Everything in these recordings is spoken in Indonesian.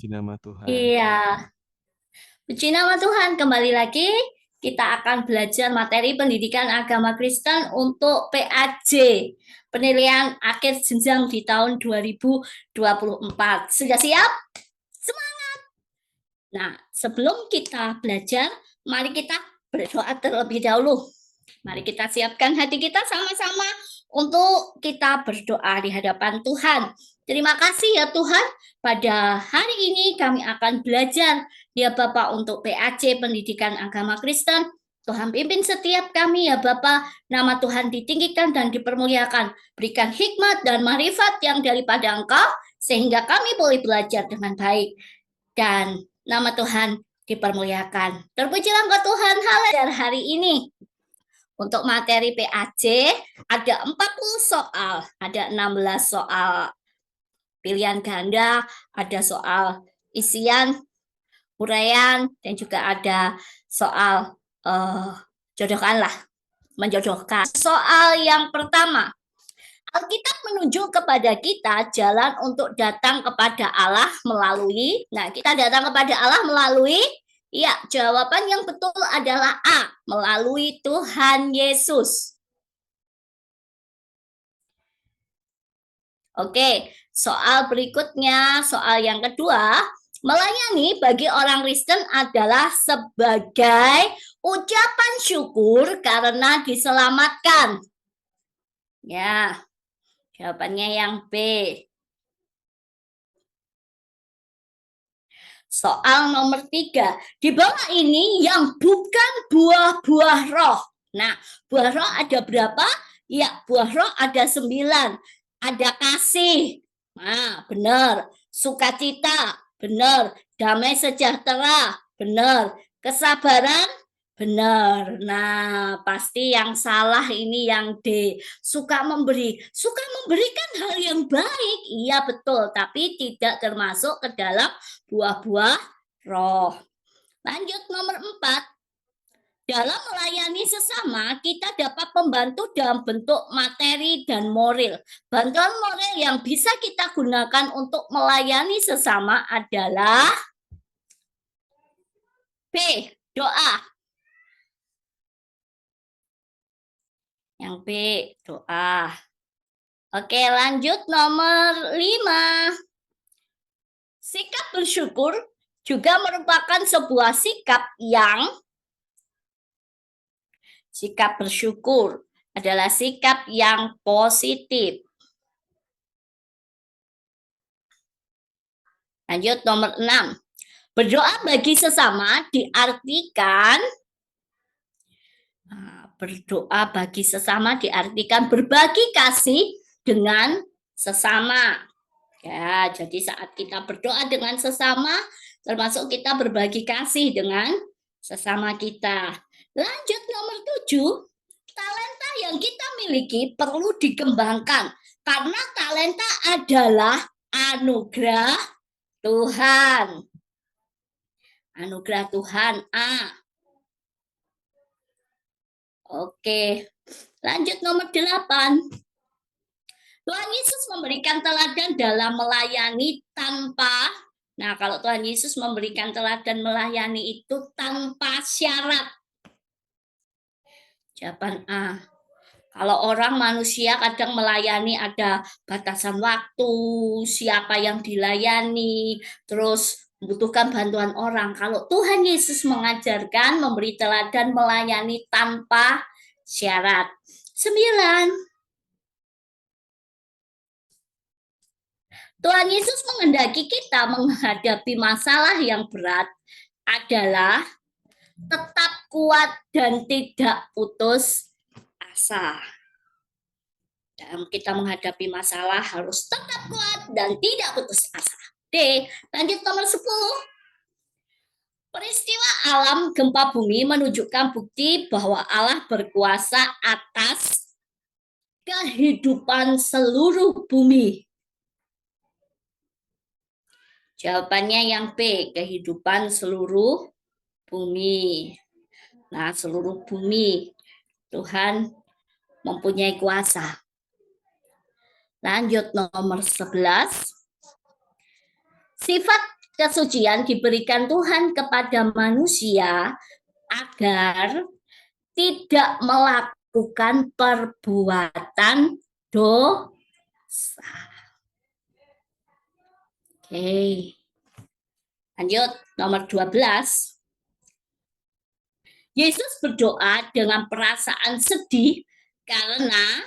Puji nama Tuhan. Iya, puji nama Tuhan. Kembali lagi kita akan belajar materi pendidikan agama Kristen untuk PAJ, penilaian akhir jenjang di tahun 2024. Sudah siap? Semangat! Nah, sebelum kita belajar, mari kita berdoa terlebih dahulu. Mari kita siapkan hati kita sama-sama untuk kita berdoa di hadapan Tuhan. Terima kasih ya Tuhan, pada hari ini kami akan belajar ya Bapak untuk PAJ Pendidikan Agama Kristen. Tuhan pimpin setiap kami ya Bapak, nama Tuhan ditinggikan dan dipermuliakan. Berikan hikmat dan marifat yang daripada Engkau, sehingga kami boleh belajar dengan baik. Dan nama Tuhan dipermuliakan. Terpujilah Engkau Tuhan, haleluya hari ini. Untuk materi PAJ ada 40 soal, ada 16 soal pilihan ganda, ada soal isian, uraian, dan juga ada soal jodohkan lah, menjodohkan. Soal yang pertama, Alkitab menunjuk kepada kita jalan untuk datang kepada Allah melalui, kita datang kepada Allah melalui, ya, jawaban yang betul adalah A, melalui Tuhan Yesus. Oke, soal berikutnya, soal yang kedua, melayani bagi orang Kristen adalah sebagai ucapan syukur karena diselamatkan. Ya, jawabannya yang B. Soal nomor 3, di bawah ini yang bukan buah-buah roh. Nah, buah roh ada berapa? Ya, buah roh ada 9. Ada kasih, nah benar. Sukacita, benar. Damai sejahtera, benar. Kesabaran, benar. Nah, pasti yang salah ini yang D. Suka memberi. Suka memberikan hal yang baik, iya betul. Tapi tidak termasuk ke dalam buah-buah roh. Lanjut nomor 4. Dalam melayani sesama, kita dapat membantu dalam bentuk materi dan moral. Bantuan moral yang bisa kita gunakan untuk melayani sesama adalah B, doa. Yang B, doa. Oke, lanjut nomor 5. Sikap bersyukur juga merupakan sebuah sikap bersyukur adalah sikap yang positif. Lanjut nomor 6. Berdoa bagi sesama diartikan berbagi kasih dengan sesama. Ya, jadi saat kita berdoa dengan sesama, termasuk kita berbagi kasih dengan sesama kita. Lanjut nomor 7, talenta yang kita miliki perlu dikembangkan karena talenta adalah anugerah Tuhan. Anugerah Tuhan A. Oke, lanjut nomor 8. Tuhan Yesus memberikan teladan dalam melayani tanpa, kalau Tuhan Yesus memberikan teladan melayani itu tanpa syarat. Jawaban A. Kalau orang manusia kadang melayani ada batasan waktu, siapa yang dilayani, terus membutuhkan bantuan orang. Kalau Tuhan Yesus mengajarkan memberi teladan melayani tanpa syarat. 9. Tuhan Yesus menghendaki kita menghadapi masalah yang berat adalah tetap kuat dan tidak putus asa. Dalam kita menghadapi masalah harus tetap kuat dan tidak putus asa. D. Lanjut nomor 10. Peristiwa alam gempa bumi menunjukkan bukti bahwa Allah berkuasa atas kehidupan seluruh bumi. Jawabannya yang B, kehidupan seluruh bumi. Nah, seluruh bumi Tuhan mempunyai kuasa. Lanjut nomor 11. Sifat kesucian diberikan Tuhan kepada manusia agar tidak melakukan perbuatan dosa. Oke. Lanjut, nomor 12. Yesus berdoa dengan perasaan sedih karena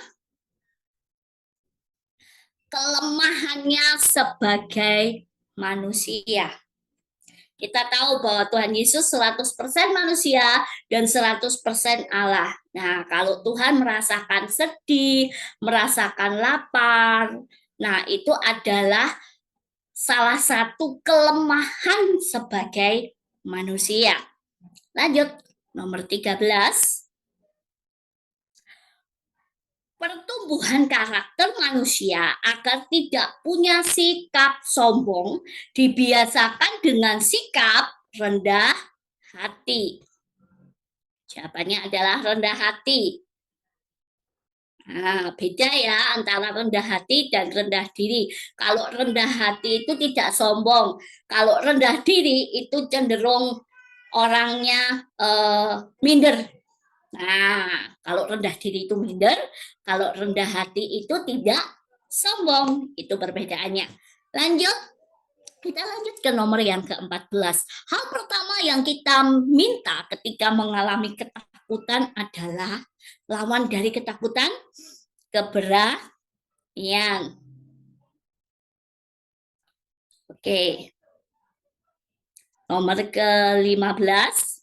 kelemahannya sebagai manusia. Kita tahu bahwa Tuhan Yesus 100% manusia dan 100% Allah. Nah, kalau Tuhan merasakan sedih, merasakan lapar, nah itu adalah salah satu kelemahan sebagai manusia. Lanjut, nomor 13. Pertumbuhan karakter manusia agar tidak punya sikap sombong dibiasakan dengan sikap rendah hati. Jawabannya adalah rendah hati. Nah, beda ya antara rendah hati dan rendah diri. Kalau rendah hati itu tidak sombong. Kalau rendah diri itu cenderung orangnya minder. Nah, kalau rendah diri itu minder, kalau rendah hati itu tidak sombong. Itu perbedaannya. Lanjut, kita lanjut ke nomor yang ke-14. Hal pertama yang kita minta ketika mengalami ketakutan adalah lawan dari ketakutan, keberanian. Oke. Nomor ke-15.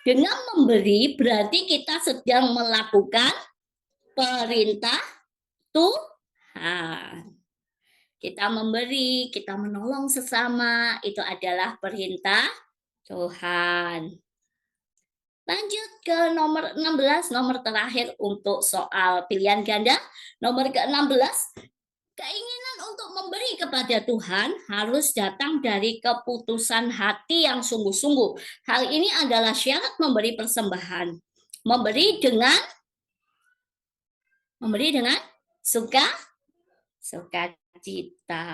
Dengan memberi berarti kita sedang melakukan perintah Tuhan. Kita memberi, kita menolong sesama, itu adalah perintah Tuhan. Lanjut ke nomor 16, nomor terakhir untuk soal pilihan ganda. Nomor ke-16, keinginan untuk memberi kepada Tuhan harus datang dari keputusan hati yang sungguh-sungguh. Hal ini adalah syarat memberi persembahan. Memberi dengan sukacita.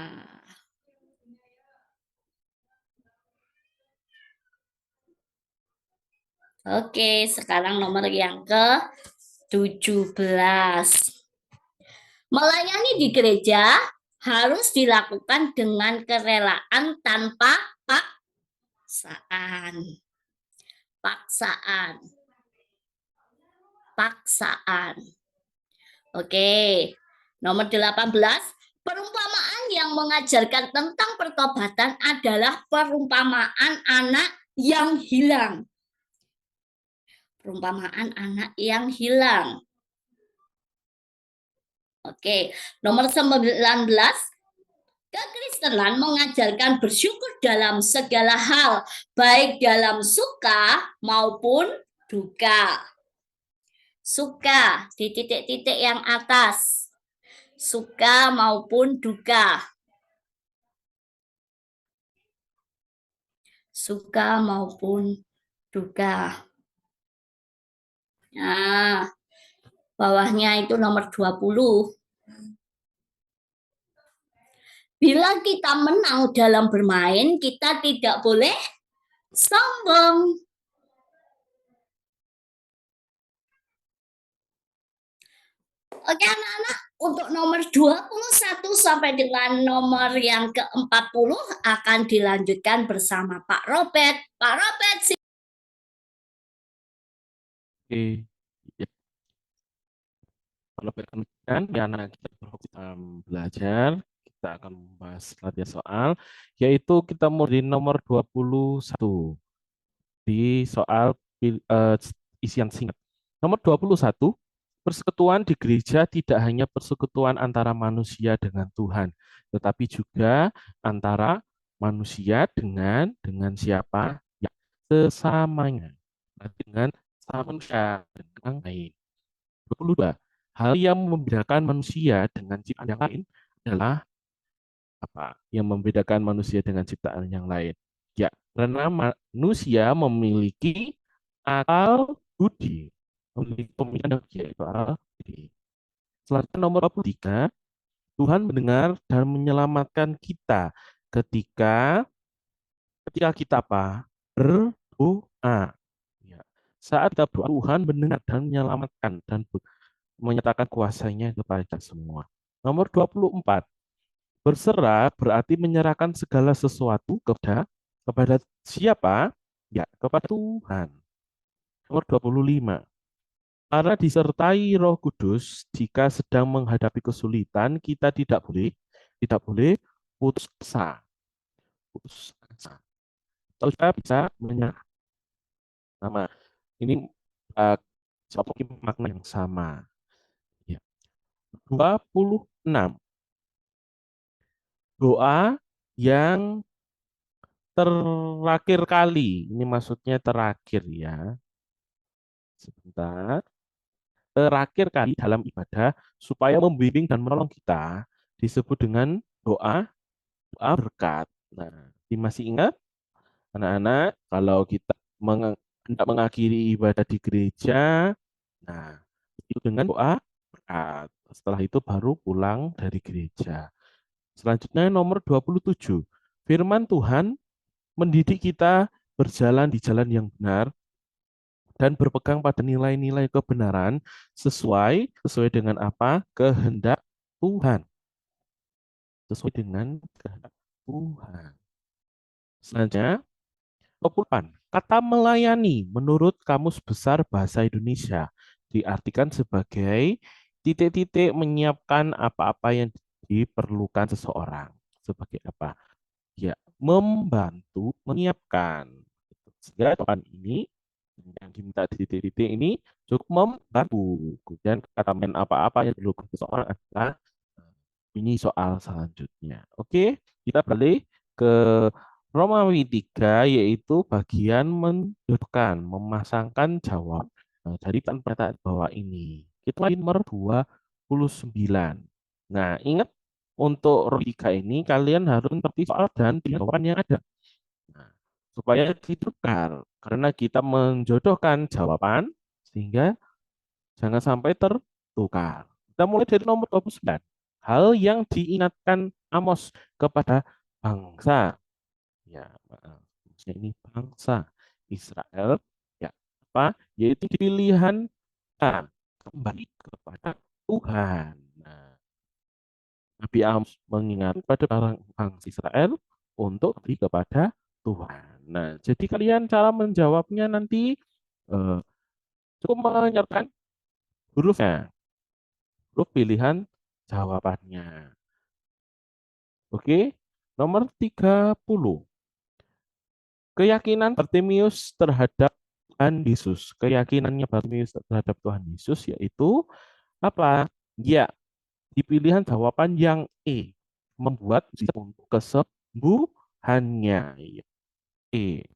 Oke, sekarang nomor yang ke-17. Melayani di gereja harus dilakukan dengan kerelaan tanpa paksaan. Oke, nomor 18. Perumpamaan yang mengajarkan tentang pertobatan adalah perumpamaan anak yang hilang. Perumpamaan anak yang hilang. Oke, nomor 19. Kekristenan mengajarkan bersyukur dalam segala hal, baik dalam suka maupun duka. Suka di titik-titik yang atas. Suka maupun duka. Suka maupun duka. Nah, bawahnya itu nomor 20. Bila kita menang dalam bermain, kita tidak boleh sombong. Oke anak-anak, untuk nomor 21 sampai dengan nomor yang ke-40 akan dilanjutkan bersama Pak Robert. Pak Robert, Oke, ya. Kalau berkenan, ya anak kita belajar, kita akan membahas latihan soal, yaitu kita mau di nomor 21 di soal isian singkat. Nomor 21, persekutuan di gereja tidak hanya persekutuan antara manusia dengan Tuhan, tetapi juga antara manusia dengan siapa? Ya, sesamanya. Dengan manusia dengan lain. 22. Hal yang membedakan manusia dengan ciptaan yang lain adalah apa? Yang membedakan manusia dengan ciptaan yang lain. Ya, karena manusia memiliki akal budi, memiliki pemikiran yaitu akal budi. Selanjutnya nomor 23, Tuhan mendengar dan menyelamatkan kita ketika ketika kita apa? Berdoa. Ya. Saat kita berdoa, Tuhan mendengar dan menyelamatkan dan menyatakan kuasanya kepada kita semua. Nomor 24. Berserah berarti menyerahkan segala sesuatu kepada siapa? Ya, kepada Tuhan. Nomor 25. Karena disertai Roh Kudus, jika sedang menghadapi kesulitan, kita tidak boleh putus asa. Putus asa. Kalau kita bisa menyerah sama. Ini uh, satu makna yang sama. Ya. 26. Doa yang terakhir kali. Ini maksudnya terakhir ya. Sebentar. Terakhir kali dalam ibadah supaya membimbing dan menolong kita disebut dengan doa doa berkat. Nah, masih ingat anak-anak kalau kita hendak mengakhiri ibadah di gereja, nah itu dengan doa berkat. Setelah itu baru pulang dari gereja. Selanjutnya nomor 27. Firman Tuhan mendidik kita berjalan di jalan yang benar dan berpegang pada nilai-nilai kebenaran sesuai dengan apa? Kehendak Tuhan. Sesuai dengan kehendak Tuhan. Selanjutnya, 28. Kata melayani menurut Kamus Besar Bahasa Indonesia diartikan sebagai titik-titik menyiapkan apa-apa yang diperlukan seseorang. Sebagai apa? Ya, membantu menyiapkan. Sehingga jawaban ini yang diminta di titik-titik ini cukup membantu. Kemudian kata main apa-apa yang diperlukan seseorang adalah ini soal selanjutnya. Oke, kita balik ke Romawi 3 yaitu bagian menjodohkan, memasangkan jawab dari pernyataan bawah ini. Kita lagi nomor 29. Nah, ingat untuk Romawi 3 ini kalian harus mengerti soal dan jawaban yang ada. Nah, supaya ditukar karena kita menjodohkan jawaban sehingga jangan sampai tertukar. Kita mulai dari nomor 29. Hal yang diingatkan Amos kepada bangsa. Ya, maaf. Maksudnya ini bangsa Israel. Ya, apa? Yaitu pilihan kita kembali kepada Tuhan. Nah, Nabi Amos mengingat pada orang bangsa Israel untuk kembali kepada Tuhan. Nah, jadi kalian cara menjawabnya nanti eh, cukup menyertakan hurufnya. Huruf pilihan jawabannya. Oke, nomor 30. Keyakinan Bartimius terhadap Tuhan Yesus. Keyakinannya Bartimius terhadap Tuhan Yesus yaitu apa? Ya, di pilihan jawaban yang E. Membuat untuk kesembuhannya. Ya.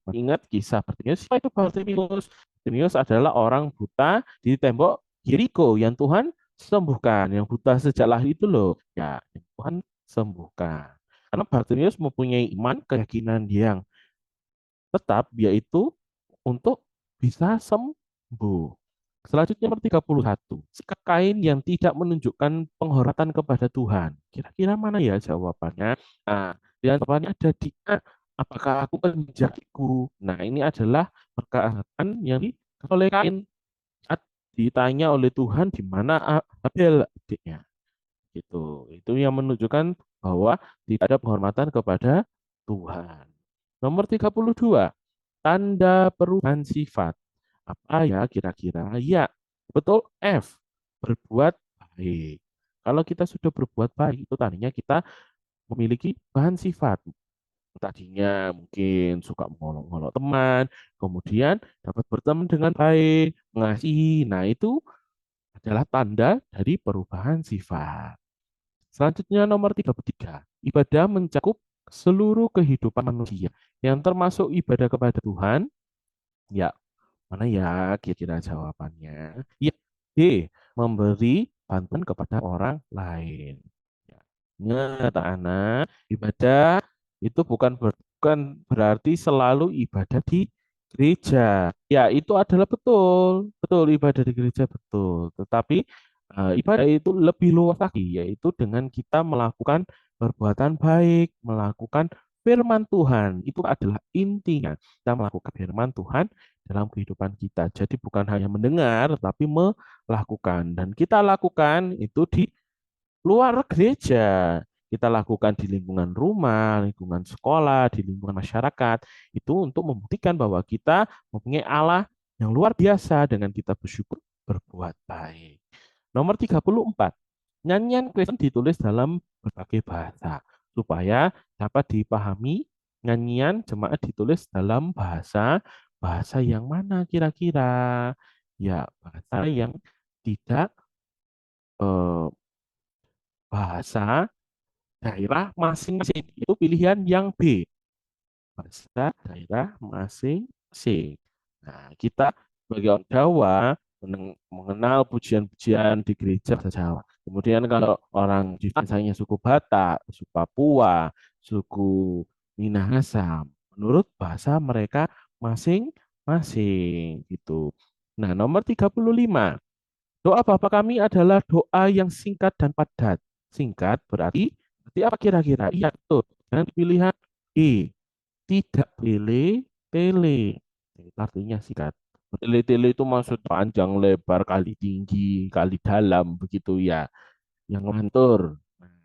Ingat kisah Bartimius. Siapa itu Bartimius? Bartimius adalah orang buta di tembok Yeriko yang Tuhan sembuhkan. Yang buta sejak lahir itu loh. Ya, yang Tuhan sembuhkan. Karena Bartimius mempunyai iman, keyakinan yang tetap, yaitu untuk bisa sembuh. Selanjutnya nomor 31. Sikap Kain yang tidak menunjukkan penghormatan kepada Tuhan. Kira-kira mana ya jawabannya? Nah, jawabannya ada di A. Apakah aku menjakiku? Nah, ini adalah perkataan yang dikatakan oleh Kain saat ditanya oleh Tuhan di mana Abel adiknya. Itu yang menunjukkan bahwa tidak ada penghormatan kepada Tuhan. Nomor 32. Tanda perubahan sifat. Apa ya kira-kira? Ya, betul F. Berbuat baik. Kalau kita sudah berbuat baik, itu tadinya kita memiliki bahan sifat. Tadinya mungkin suka mengolok-olok teman, kemudian dapat berteman dengan baik, mengasihi. Nah, itu adalah tanda dari perubahan sifat. Selanjutnya nomor 33. Ibadah mencakup seluruh kehidupan manusia yang termasuk ibadah kepada Tuhan. Ya, mana ya kira-kira jawabannya? Ya, D. Memberi bantuan kepada orang lain. Ya. Ingat anak, ibadah itu bukan berarti selalu ibadah di gereja. Ya, itu adalah betul. Betul ibadah di gereja betul. Tetapi ibadah itu lebih luas lagi, yaitu dengan kita melakukan perbuatan baik, melakukan firman Tuhan. Itu adalah intinya. Kita melakukan firman Tuhan dalam kehidupan kita. Jadi bukan hanya mendengar, tapi melakukan. Dan kita lakukan itu di luar gereja. Kita lakukan di lingkungan rumah, lingkungan sekolah, di lingkungan masyarakat. Itu untuk membuktikan bahwa kita mempunyai Allah yang luar biasa dengan kita bersyukur berbuat baik. Nomor 34. Nyanyian Kristen ditulis dalam berbagai bahasa supaya dapat dipahami. Nyanyian jemaat ditulis dalam bahasa bahasa yang mana kira-kira? Ya, bahasa yang tidak eh, bahasa daerah masing-masing. Itu pilihan yang B. Bahasa daerah masing-masing. Nah, kita sebagai orang Jawa mengenal pujian-pujian di gereja bahasa Jawa. Kemudian kalau orang di misalnya suku Batak, suku Papua, suku Minahasa, menurut bahasa mereka masing-masing gitu. Nah, nomor 35. Doa Bapa kami adalah doa yang singkat dan padat. Singkat berarti apa kira-kira? Iya, betul. Dan pilihan E, tidak tele-tele. Itu artinya singkat. Tele-tele itu maksud panjang, lebar, kali tinggi, kali dalam, begitu ya. Yang lantur. Nah,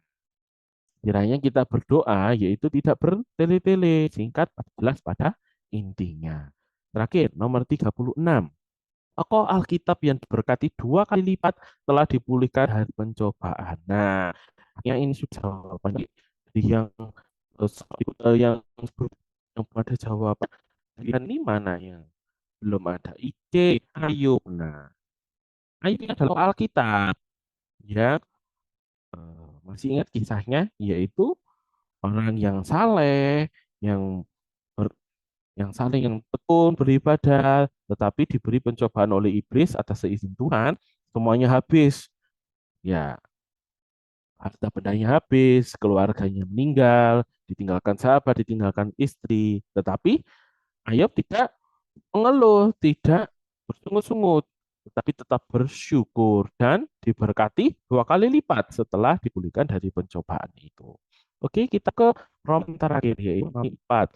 kiranya kita berdoa, yaitu tidak bertele-tele. Singkat, jelas pada intinya. Terakhir, nomor 36. Tokoh Alkitab yang diberkati 2 kali lipat telah dipulihkan dari pencobaan. Nah, yang ini sudah jawabannya. Jadi yang yang belum ada jawaban. Pilihan ini mana yang belum ada? Ide, Ayub. Nah, Ayub ini adalah Alkitab. Ya, masih ingat kisahnya? Yaitu orang yang saleh, yang ber- yang saling yang tekun beribadah, tetapi diberi pencobaan oleh iblis atas seizin Tuhan, semuanya habis. Ya, harta bendanya habis, keluarganya meninggal, ditinggalkan sahabat, ditinggalkan istri. Tetapi Ayub tidak mengeluh, tidak bersungut-sungut, tetapi tetap bersyukur dan diberkati 2 kali lipat setelah dipulihkan dari pencobaan itu. Oke, kita ke Rom terakhir, yaitu 4,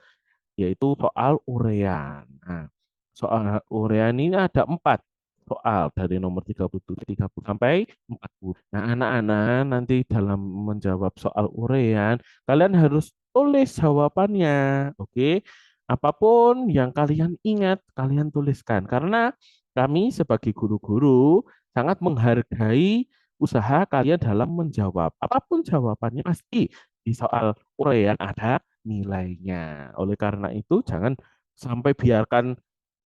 yaitu soal urean. Nah, soal urean ini ada 4 soal dari nomor 37, 30 sampai 40. Nah, anak-anak nanti dalam menjawab soal urean, kalian harus tulis jawabannya. Oke, apapun yang kalian ingat, kalian tuliskan. Karena kami sebagai guru-guru sangat menghargai usaha kalian dalam menjawab. Apapun jawabannya pasti di soal urean ada nilainya. Oleh karena itu, jangan sampai biarkan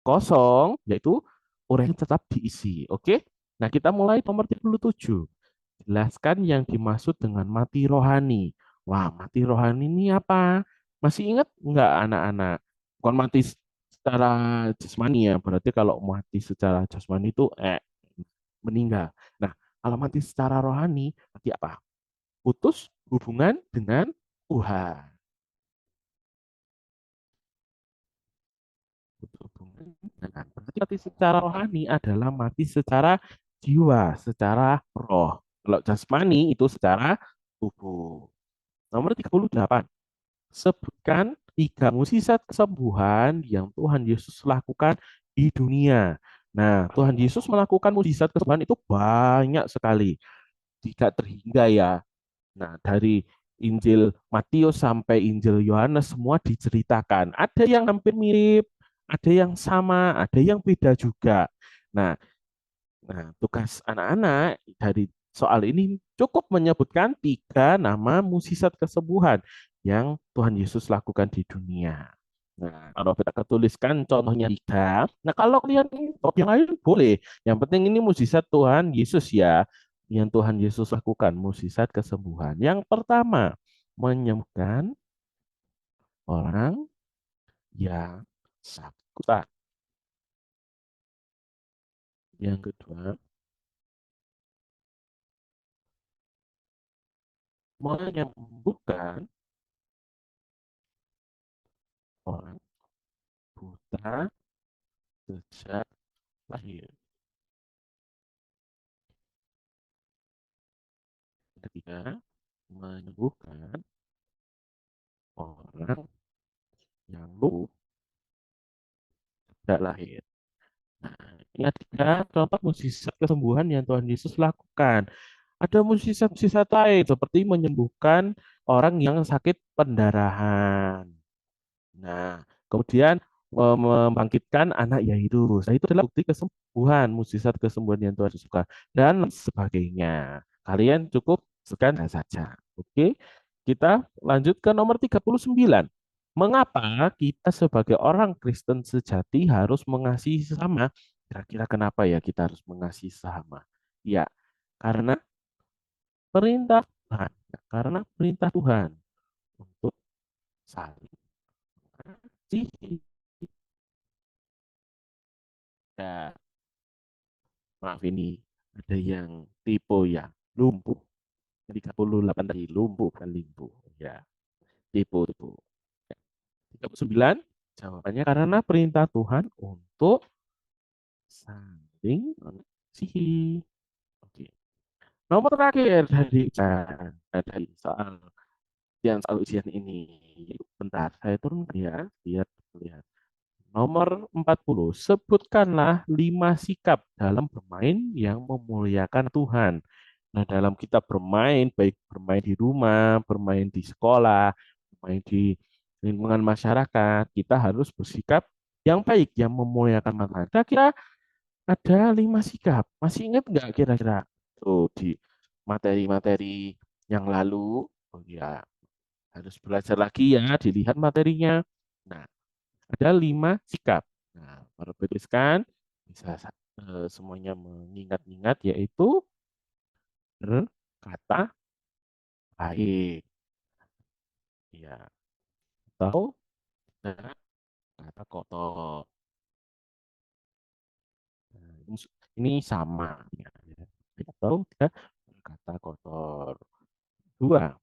kosong, yaitu uraian tetap diisi. Oke? Nah, kita mulai nomor 37. Jelaskan yang dimaksud dengan mati rohani. Wah, mati rohani ini apa? Masih ingat nggak anak-anak? Bukan mati secara jasmani ya. Berarti kalau mati secara jasmani itu meninggal. Nah, kalau mati secara rohani, mati apa? Putus hubungan dengan Tuhan. Hubungan dengan berarti mati secara rohani adalah mati secara jiwa, secara roh. Kalau jasmani itu secara tubuh. Nomor 38. Sebutkan 3 mukjizat kesembuhan yang Tuhan Yesus lakukan di dunia. Nah, Tuhan Yesus melakukan mukjizat kesembuhan itu banyak sekali. Tidak terhingga ya. Nah, dari Injil Matius sampai Injil Yohanes semua diceritakan. Ada yang hampir mirip, ada yang sama, ada yang beda juga. Nah, tugas anak-anak dari soal ini cukup menyebutkan 3 nama mukjizat kesembuhan yang Tuhan Yesus lakukan di dunia. Nah, kalau kita ketuliskan contohnya 3. Nah, kalau kalian yang lain boleh. Yang penting ini mukjizat Tuhan Yesus ya. Yang Tuhan Yesus lakukan, mukjizat kesembuhan. Yang pertama, menyembuhkan orang yang sakit. Yang kedua, menyembuhkan orang buta sejak lahir. ya, menyembuhkan orang yang lumpuh tidak lahir. Nah, ini ada contoh mukjizat kesembuhan yang Tuhan Yesus lakukan. Ada mukjizat-mukjizat lain seperti menyembuhkan orang yang sakit pendarahan. Nah, kemudian membangkitkan anak Yairus. Nah, itu adalah bukti kesembuhan, mukjizat kesembuhan yang Tuhan suka dan sebagainya. Kalian cukup sekian saja. Oke, kita lanjut ke nomor 39. Mengapa kita sebagai orang Kristen sejati harus mengasihi sesama? Kira-kira kenapa ya kita harus mengasihi sesama? Ya, karena perintah Tuhan. Karena perintah Tuhan untuk saling mengasihi. Ya, maaf ini ada yang tipe ya, lumpuh. 38 tadi lumpuh bukan limpuh. Ya, tipe. 39 jawabannya karena perintah Tuhan untuk saling mengasihi. Oke. Nomor terakhir dari soal ujian ini. Bentar, saya turunkan ya, biar terlihat. Nomor 40, sebutkanlah 5 sikap dalam bermain yang memuliakan Tuhan. Nah, dalam kita bermain, baik bermain di rumah, bermain di sekolah, bermain di lingkungan masyarakat, kita harus bersikap yang baik, yang memuliakan Tuhan. Kira-kira ada 5 sikap. Masih ingat nggak kira-kira? Tuh, di materi-materi yang lalu, oh ya, harus belajar lagi ya, dilihat materinya. Nah, ada 5 sikap. Nah, baru tuliskan bisa semuanya mengingat-ingat yaitu berkata baik, ya, atau tidak kata kotor. Nah, ini sama ya, ya. Atau tidak berkata kotor. Dua,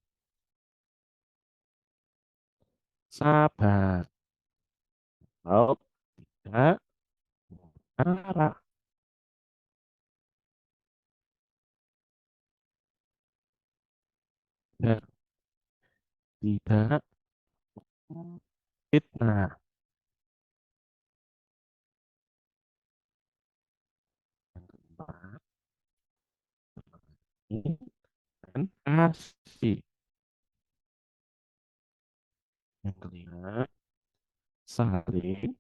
sabar. Atau tidak marah. Dan tidak fitnah. Yang keempat, ini dan kasih. Yang kelima, saling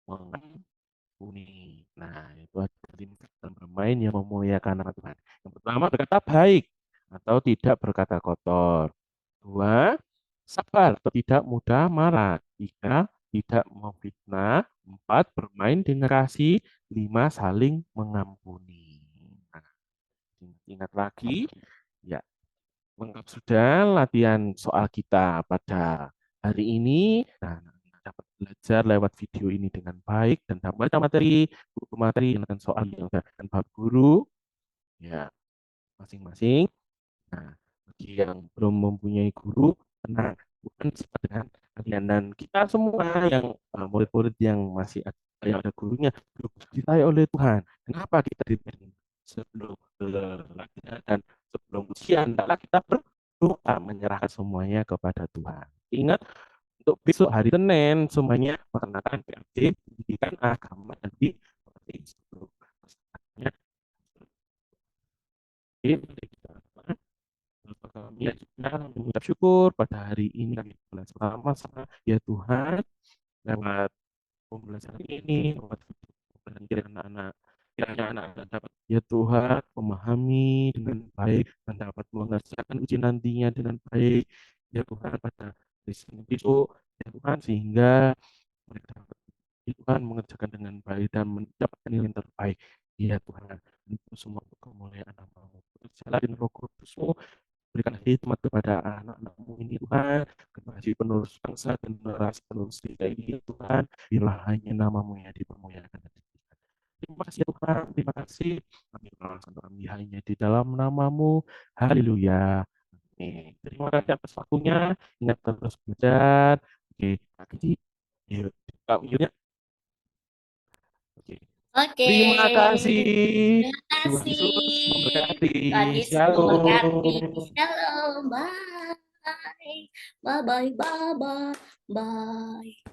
mengampuni. Nah, itu ada 5 dalam bermain yang memuliakan nama Tuhan. Yang pertama, berkata baik atau tidak berkata kotor. Dua, sabar atau tidak mudah marah. Tiga, tidak memfitnah. Empat, bermain dengan kasih. Lima, saling mengampuni. Nah, ingat lagi, ya, lengkap sudah latihan soal kita pada hari ini. Nah, dapat belajar lewat video ini dengan baik dan dapat baca materi, buku materi dan soal yang dan Pak Guru, ya, masing-masing. Nah, bagi yang belum mempunyai guru, tenang, bukan sempat dengan kalian dan kita semua yang murid-murid yang masih ada, yang ada gurunya belum dicintai oleh Tuhan. Kenapa kita diberi sebelum belajar dan sebelum ujian, adalah kita berdoa menyerahkan semuanya kepada Tuhan. Ingat untuk besok hari Senin semuanya mengenakan PAJ pendidikan agama dan di sebelum kami juga mengucap syukur pada hari ini kami belajar sama-sama ya Tuhan lewat pembelajaran ini lewat pembelajaran kiranya anak-anak kiranya anak-anak dapat ya Tuhan memahami dengan baik dan dapat mengerjakan ujian nantinya dengan baik ya Tuhan pada hari Senin besok ya Tuhan sehingga mereka dapat ya Tuhan mengerjakan dengan baik dan mendapatkan nilai yang terbaik ya Tuhan itu semua untuk kemuliaan nama-Mu jalan Roh Kudus-Mu berikan hikmat kepada anak-anakmu ini Tuhan, generasi penerus bangsa dan generasi penerus kita ini Tuhan, biarlah hanya namamu yang dipermuliakan. Terima kasih ya Tuhan, terima kasih. Kami beralasan kami hanya di dalam namamu. Haleluya. Amin. Terima kasih atas waktunya. Ingat terus belajar. Oke, kasih. Yuk, yuk ya. Oke. Oke. Terima kasih. Terima Tuhan kasih. Yesus memberkati. Tuhan Yesus memberkati. Shalom. Shalom. Bye. Bye bye bye bye. Bye.